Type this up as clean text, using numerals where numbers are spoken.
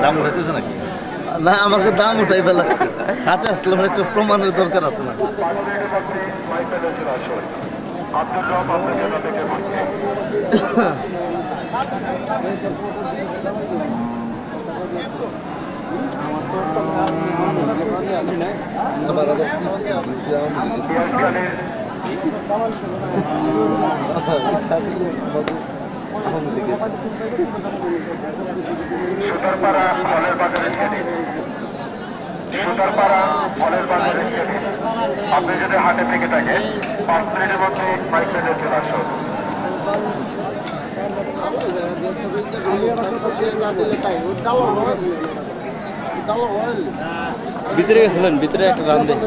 দাম উঠাইতেছে নাকি? না, আমাকে দাম উঠাই ফেলাচ্ছে। কাছে আসলাম, একটু প্রমাণের দরকার আছে না? সুতারপাড়া ফলের বাজারে ছেড়ে সুতারপাড়া ফলের বাজারে ছেড়ে আপনি যদি হাটে থেকে থাকেন 5 মিনিটের মধ্যে মাইকেলে চলে আসুন। ভিতরে গেছিলেন, ভিতরে একটা রান দেয়।